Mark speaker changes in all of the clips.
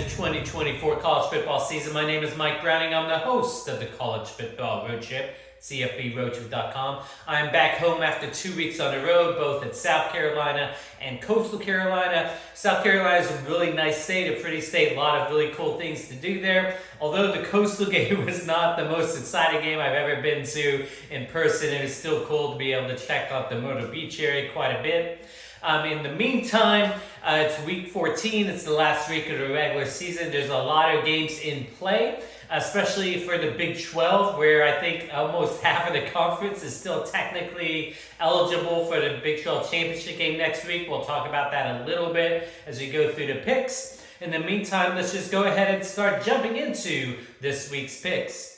Speaker 1: the 2024 college football season. My name is Mike Browning. I'm the host of the College Football Road Trip, CFBRoadTrip.com. I'm back home after 2 weeks on the road, both at South Carolina and Coastal Carolina. South Carolina is a really nice state, a pretty state, a lot of really cool things to do there. Although the Coastal game was not the most exciting game I've ever been to in person, it was still cool to be able to check out the Myrtle Beach area quite a bit. In the meantime, it's week 14. It's the last week of the regular season. There's a lot of games in play, especially for the Big 12, where I think almost half of the conference is still technically eligible for the Big 12 championship game next week. We'll talk about that a little bit as we go through the picks. In the meantime, let's just go ahead and start jumping into this week's picks.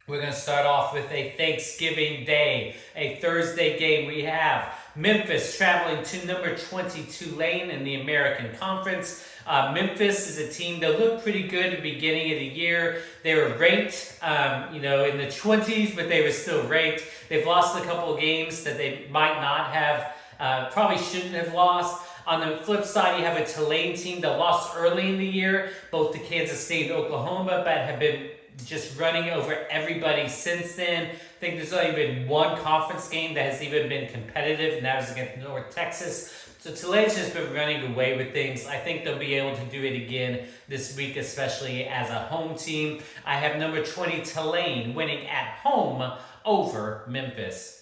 Speaker 1: We're going to start off with a Thanksgiving Day, a Thursday game. We have Memphis traveling to number 20 Tulane in the American Conference. Memphis is a team that looked pretty good at the beginning of the year. They were ranked, in the 20s, but they were still ranked. They've lost a couple of games that they might not have, probably shouldn't have lost. On the flip side, you have a Tulane team that lost early in the year, both to Kansas State and Oklahoma, but have been just running over everybody since then. I think there's only been one conference game that has even been competitive, and that was against North Texas. So Tulane's just been running away with things. I think they'll be able to do it again this week, especially as a home team. I have number 20 Tulane winning at home over Memphis.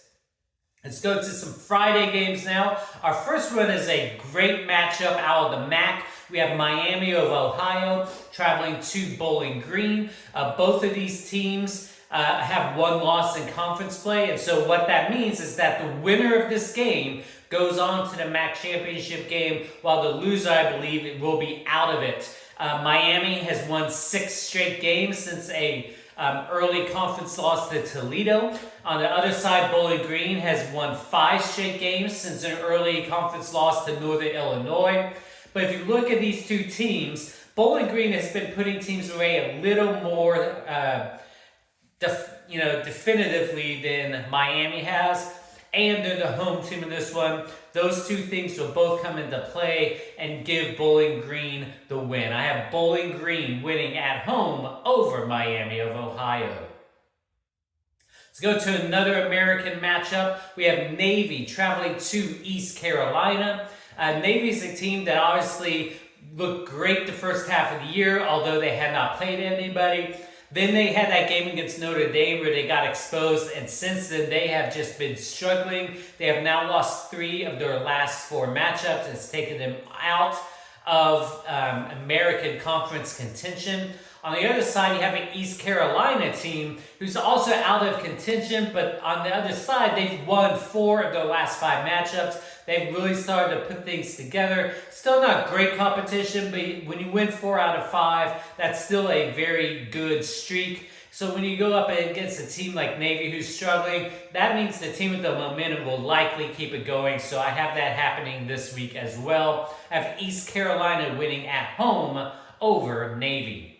Speaker 1: Let's go to some Friday games now. Our first one is a great matchup out of the MAC. We have Miami of Ohio traveling to Bowling Green. Both of these teams have one loss in conference play, and so what that means is that the winner of this game goes on to the MAC championship game, while the loser, I believe, will be out of it. Miami has won 6 straight games since a early conference loss to Toledo. On the other side, Bowling Green has won 5 straight games since an early conference loss to Northern Illinois. But if you look at these two teams, Bowling Green has been putting teams away a little more definitively than Miami has, and they're the home team in this one. Those two things will both come into play and give Bowling Green the win. I have Bowling Green winning at home over Miami of Ohio. Let's go to another American matchup. We have Navy traveling to East Carolina. Navy's a team that obviously looked great the first half of the year, although they had not played anybody. Then they had that game against Notre Dame where they got exposed, and since then they have just been struggling. They have now lost 3 of their last 4 matchups. It's taken them out of American Conference contention. On the other side, you have an East Carolina team who's also out of contention, but on the other side, they've won 4 of their last 5 matchups. They've really started to put things together. Still not great competition, but when you win 4 out of 5, that's still a very good streak. So when you go up against a team like Navy who's struggling, that means the team with the momentum will likely keep it going. So I have that happening this week as well. I have East Carolina winning at home over Navy.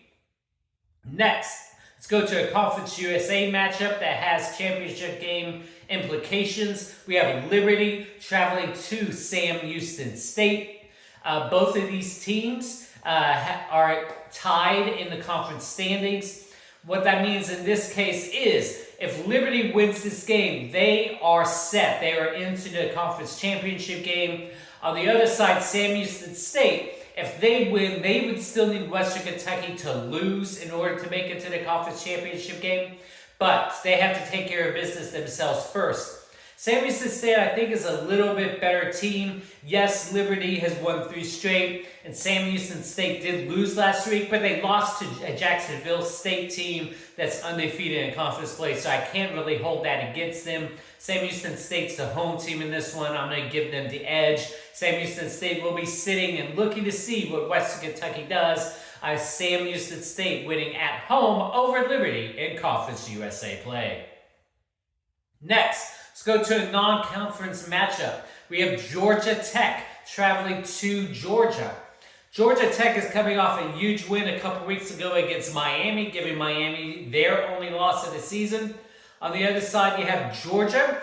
Speaker 1: Next, let's go to a Conference USA matchup that has championship game implications. We have Liberty traveling to Sam Houston State. Both of these teams are tied in the conference standings. What that means in this case is if Liberty wins this game, they are set. They are into the conference championship game. On the other side, Sam Houston State, if they win, they would still need Western Kentucky to lose in order to make it to the conference championship game, but they have to take care of business themselves first. Sam Houston State, I think, is a little bit better team. Yes, Liberty has won 3 straight, and Sam Houston State did lose last week, but they lost to a Jacksonville State team that's undefeated in conference play, so I can't really hold that against them. Sam Houston State's the home team in this one. I'm going to give them the edge. Sam Houston State will be sitting and looking to see what Western Kentucky does. I have Sam Houston State winning at home over Liberty in Conference USA play. Next, let's go to a non-conference matchup. We have Georgia Tech traveling to Georgia. Georgia Tech is coming off a huge win a couple weeks ago against Miami, giving Miami their only loss of the season. On the other side, you have Georgia.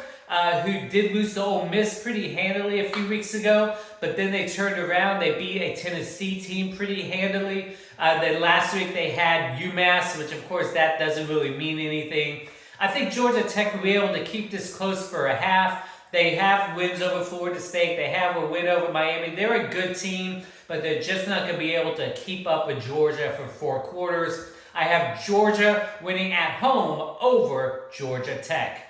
Speaker 1: who did lose to Ole Miss pretty handily a few weeks ago, but then they turned around. They beat a Tennessee team pretty handily. Then last week they had UMass, which of course that doesn't really mean anything. I think Georgia Tech will be able to keep this close for a half. They have wins over Florida State. They have a win over Miami. They're a good team, but they're just not going to be able to keep up with Georgia for 4 quarters. I have Georgia winning at home over Georgia Tech.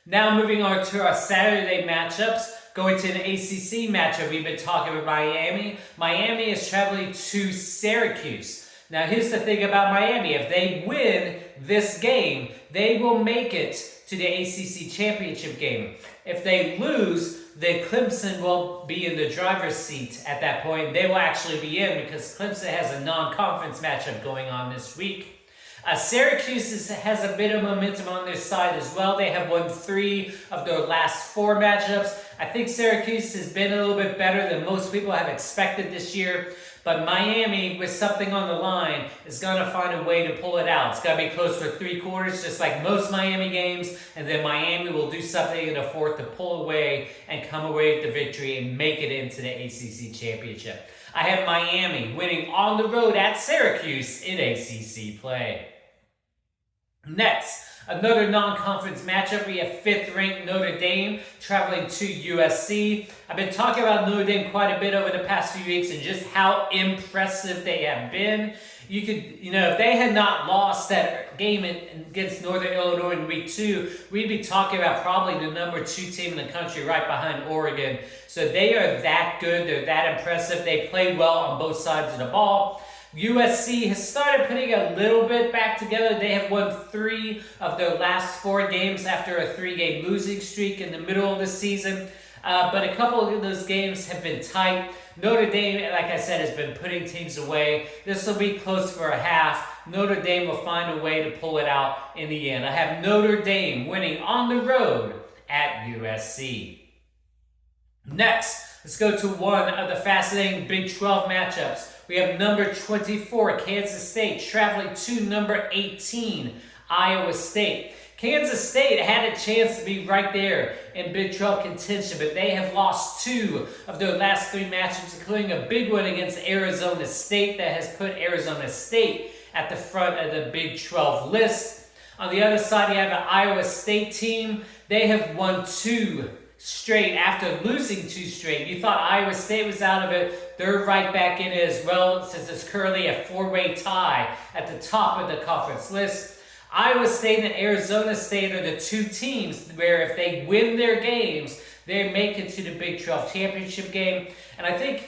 Speaker 1: Now moving on to our Saturday matchups. Going to an ACC matchup, we've been talking about Miami. Miami is traveling to Syracuse. Now here's the thing about Miami. If they win this game, they will make it to the ACC championship game. If they lose, then Clemson will be in the driver's seat at that point. They will actually be in because Clemson has a non-conference matchup going on this week. Syracuse has a bit of momentum on their side as well. They have won 3 of their last 4 matchups. I think Syracuse has been a little bit better than most people have expected this year. But Miami, with something on the line, is going to find a way to pull it out. It's going to be close for 3 quarters, just like most Miami games. And then Miami will do something in the 4th to pull away and come away with the victory and make it into the ACC championship. I have Miami winning on the road at Syracuse in ACC play. Next, another non-conference matchup. We have 5th-ranked Notre Dame traveling to USC. I've been talking about Notre Dame quite a bit over the past few weeks and just how impressive they have been. If they had not lost that game against Northern Illinois in week 2, we'd be talking about probably the number 2 team in the country right behind Oregon. So they are that good. They're that impressive. They play well on both sides of the ball. USC has started putting a little bit back together. They have won 3 of their last 4 games after a 3-game losing streak in the middle of the season. But a couple of those games have been tight. Notre Dame, like I said, has been putting teams away. This will be close for a half. Notre Dame will find a way to pull it out in the end. I have Notre Dame winning on the road at USC. Next, let's go to one of the fascinating Big 12 matchups. We have number 24, Kansas State, traveling to number 18, Iowa State. Kansas State had a chance to be right there in Big 12 contention, but they have lost 2 of their last 3 matchups, including a big one against Arizona State that has put Arizona State at the front of the Big 12 list. On the other side, you have an Iowa State team. They have won 2 straight after losing 2 straight. You thought Iowa State was out of it. They're right back in it as well, since it's currently a 4-way tie at the top of the conference list. Iowa State and Arizona State are the 2 teams where if they win their games, they make it to the Big 12 championship game. And I think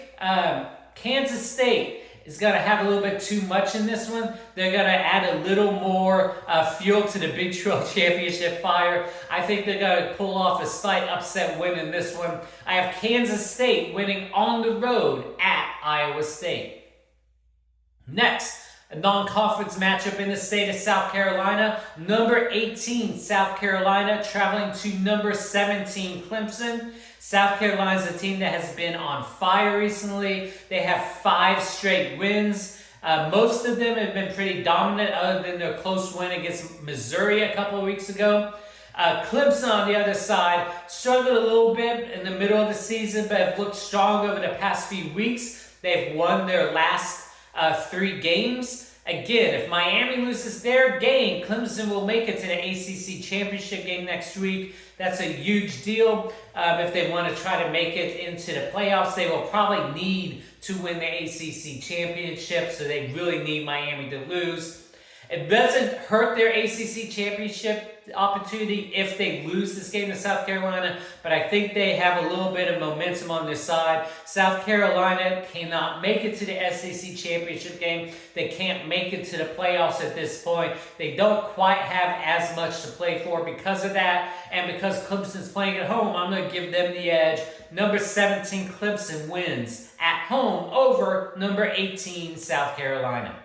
Speaker 1: Kansas State is going to have a little bit too much in this one. They're going to add a little more fuel to the Big 12 championship fire. I think they're going to pull off a slight upset win in this one. I have Kansas State winning on the road at Iowa State. Next, a non-conference matchup in the state of South Carolina. Number 18, South Carolina, traveling to number 17, Clemson. South Carolina is a team that has been on fire recently. They have 5 straight wins. Most of them have been pretty dominant, other than their close win against Missouri a couple of weeks ago. Clemson, on the other side, struggled a little bit in the middle of the season, but have looked strong over the past few weeks. They've won their last 3 games. Again, if Miami loses their game, Clemson will make it to the ACC championship game next week. That's a huge deal. If they want to try to make it into the playoffs, they will probably need to win the ACC championship, so they really need Miami to lose. It doesn't hurt their ACC championship opportunity if they lose this game to South Carolina, but I think they have a little bit of momentum on their side. South Carolina cannot make it to the SEC championship game. They can't make it to the playoffs at this point. They don't quite have as much to play for because of that, and because Clemson's playing at home, I'm going to give them the edge. Number 17, Clemson wins at home over number 18, South Carolina.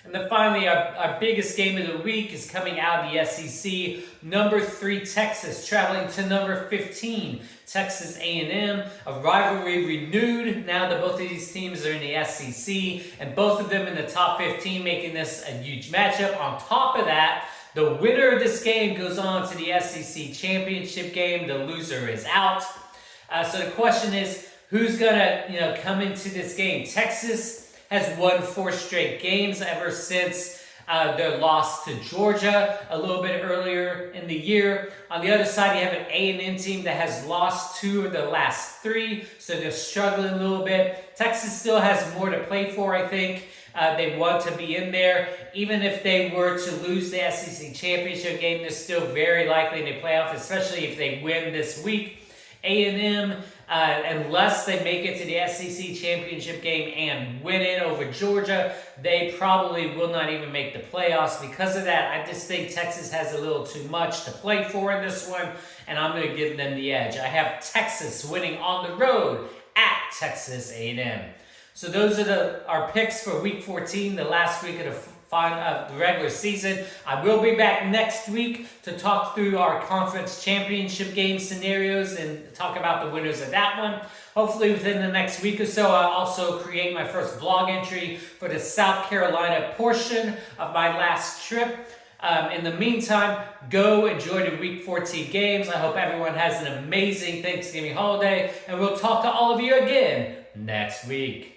Speaker 1: And then finally, our biggest game of the week is coming out of the SEC. Number 3, Texas, traveling to number 15, Texas A&M. A rivalry renewed now that both of these teams are in the SEC, and both of them in the top 15, making this a huge matchup. On top of that, The winner of this game goes on to the SEC championship game. The loser is out. So the question is, who's gonna come into this game? Texas has won 4 straight games ever since their loss to Georgia a little bit earlier in the year. On the other side, you have an A&M team that has lost 2 of the last 3, so they're struggling a little bit. Texas still has more to play for, I think. They want to be in there. Even if they were to lose the SEC championship game, they're still very likely in the playoff, especially if they win this week. A&M, unless they make it to the SEC championship game and win it over Georgia, they probably will not even make the playoffs. Because of that, I just think Texas has a little too much to play for in this one, and I'm going to give them the edge. I have Texas winning on the road at Texas A&M. So those are our picks for Week 14, the last week of the regular season. I will be back next week to talk through our conference championship game scenarios and talk about the winners of that one. Hopefully within the next week or so, I'll also create my first blog entry for the South Carolina portion of my last trip. In the meantime, go enjoy the Week 14 games. I hope everyone has an amazing Thanksgiving holiday, and we'll talk to all of you again next week.